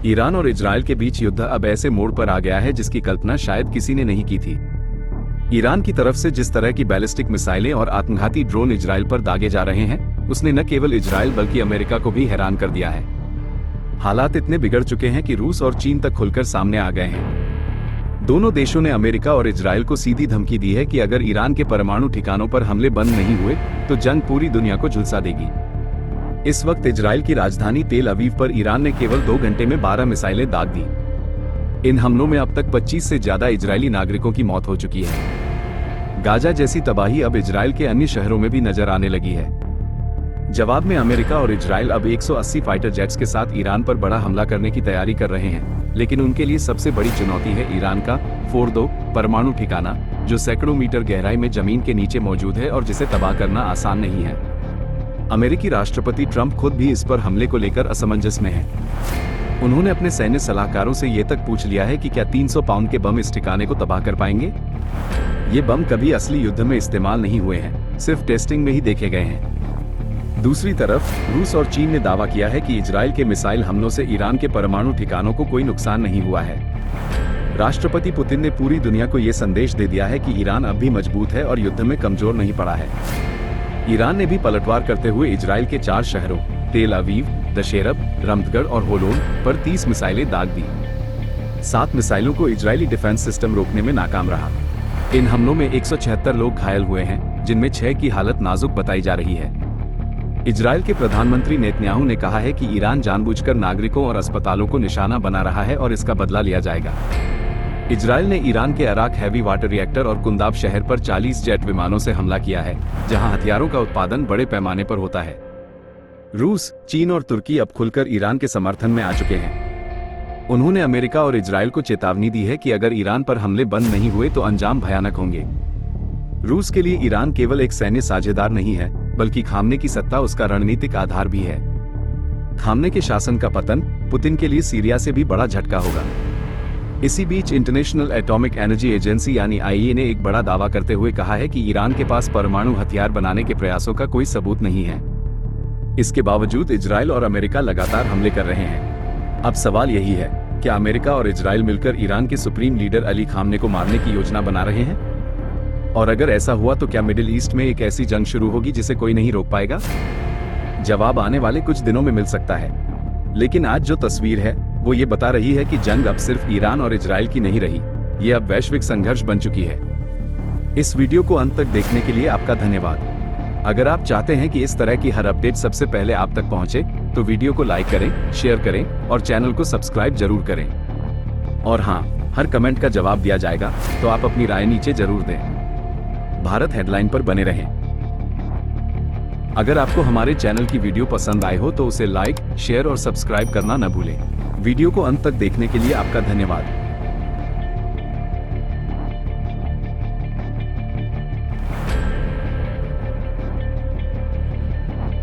Iran और Israel के बीच युद्ध अब ऐसे मोड़ पर आ गया है जिसकी कल्पना शायद किसी ने नहीं की थी। ईरान की तरफ से जिस तरह की बैलिस्टिक मिसाइलें और आत्मघाती ड्रोन इजराइल पर दागे जा रहे हैं, उसने न केवल इजराइल बल्कि अमेरिका को भी हैरान कर दिया है। हालात इतने बिगड़ चुके हैं कि रूस और चीन तक खुलकर सामने आ गए हैं। दोनों देशों ने अमेरिका और इजराइल को सीधी धमकी दी है कि अगर ईरान के परमाणु ठिकानों पर हमले बंद नहीं हुए तो जंग पूरी दुनिया को झुलसा देगी। इस वक्त इजराइल की राजधानी तेल अवीव पर ईरान ने केवल 2 घंटे में 12 मिसाइलें दाग दी। इन हमलों में अब तक 25 से ज्यादा इजरायली नागरिकों की मौत हो चुकी है। गाजा जैसी तबाही अब इजराइल के अन्य शहरों में भी नजर आने लगी है। जवाब में अमेरिका और इजराइल अब 180 फाइटर जेट्स के साथ ईरान पर बड़ा हमला करने की तैयारी कर रहे हैं, लेकिन उनके लिए सबसे बड़ी चुनौती है ईरान का फोर्दो परमाणु ठिकाना, जो सैकड़ों मीटर गहराई में जमीन के नीचे मौजूद है और जिसे तबाह करना आसान नहीं है। अमेरिकी राष्ट्रपति ट्रंप खुद भी इस पर हमले को लेकर असमंजस में है। उन्होंने अपने सैन्य सलाहकारों से ये तक पूछ लिया है कि क्या 300 पाउंड के बम इस ठिकाने को तबाह कर पाएंगे। ये बम कभी असली युद्ध में इस्तेमाल नहीं हुए हैं, सिर्फ टेस्टिंग में ही देखे गए हैं। दूसरी तरफ रूस और चीन ने दावा किया है कि इजराइल के मिसाइल हमलों से ईरान के परमाणु ठिकानों को कोई नुकसान नहीं हुआ है। राष्ट्रपति पुतिन ने पूरी दुनिया को ये संदेश दे दिया है कि ईरान अब भी मजबूत है और युद्ध में कमजोर नहीं पड़ा है। ईरान ने भी पलटवार करते हुए इजराइल के 4 शहरों तेल अवीव, दशेरब, रमतगढ़ और होलोन पर 30 मिसाइलें दाग दी। 7 मिसाइलों को इजरायली डिफेंस सिस्टम रोकने में नाकाम रहा। इन हमलों में 176 लोग घायल हुए हैं, जिनमें 6 की हालत नाजुक बताई जा रही है। इजराइल के प्रधानमंत्री नेतन्याहू ने कहा है कि ईरान जानबूझकर नागरिकों और अस्पतालों को निशाना बना रहा है और इसका बदला लिया जाएगा। इजराइल ने ईरान के अराक हैवी वाटर रिएक्टर और कुंदाब शहर पर 40 जेट विमानों से हमला किया है, जहां हथियारों का उत्पादन बड़े पैमाने पर होता है। रूस, चीन और तुर्की अब खुलकर ईरान के समर्थन में आ चुके हैं। उन्होंने अमेरिका और इजराइल को चेतावनी दी है कि अगर ईरान पर हमले बंद नहीं हुए तो अंजाम भयानक होंगे। रूस के लिए ईरान केवल एक सैन्य साझेदार नहीं है, बल्कि खामने की सत्ता उसका रणनीतिक आधार भी है। खामने के शासन का पतन पुतिन के लिए सीरिया से भी बड़ा झटका होगा। इसी बीच इंटरनेशनल एटॉमिक एनर्जी एजेंसी यानी आईईए ने एक बड़ा दावा करते हुए कहा है कि ईरान के पास परमाणु हथियार बनाने के प्रयासों का कोई सबूत नहीं है। इसके बावजूद इजराइल और अमेरिका लगातार हमले कर रहे हैं। अब सवाल यही है, क्या अमेरिका और इजराइल मिलकर ईरान के सुप्रीम लीडर अली खामने को मारने की योजना बना रहे हैं? और अगर ऐसा हुआ तो क्या मिडिल ईस्ट में एक ऐसी जंग शुरू होगी जिसे कोई नहीं रोक पाएगा? जवाब आने वाले कुछ दिनों में मिल सकता है, लेकिन आज जो तस्वीर है वो ये बता रही है कि जंग अब सिर्फ ईरान और इजराइल की नहीं रही, ये अब वैश्विक संघर्ष बन चुकी है। इस वीडियो को अंत तक देखने के लिए आपका धन्यवाद। अगर आप चाहते हैं कि इस तरह की हर अपडेट सबसे पहले आप तक पहुंचे, तो वीडियो को लाइक करें, शेयर करें और चैनल को सब्सक्राइब जरूर करें। और हाँ, हर कमेंट का जवाब दिया जाएगा, तो आप अपनी राय नीचे जरूर दें। भारत हेडलाइन पर बने रहें। अगर आपको हमारे चैनल की वीडियो पसंद आए हो तो उसे लाइक, शेयर और सब्सक्राइब करना न भूलें। वीडियो को अंत तक देखने के लिए आपका धन्यवाद।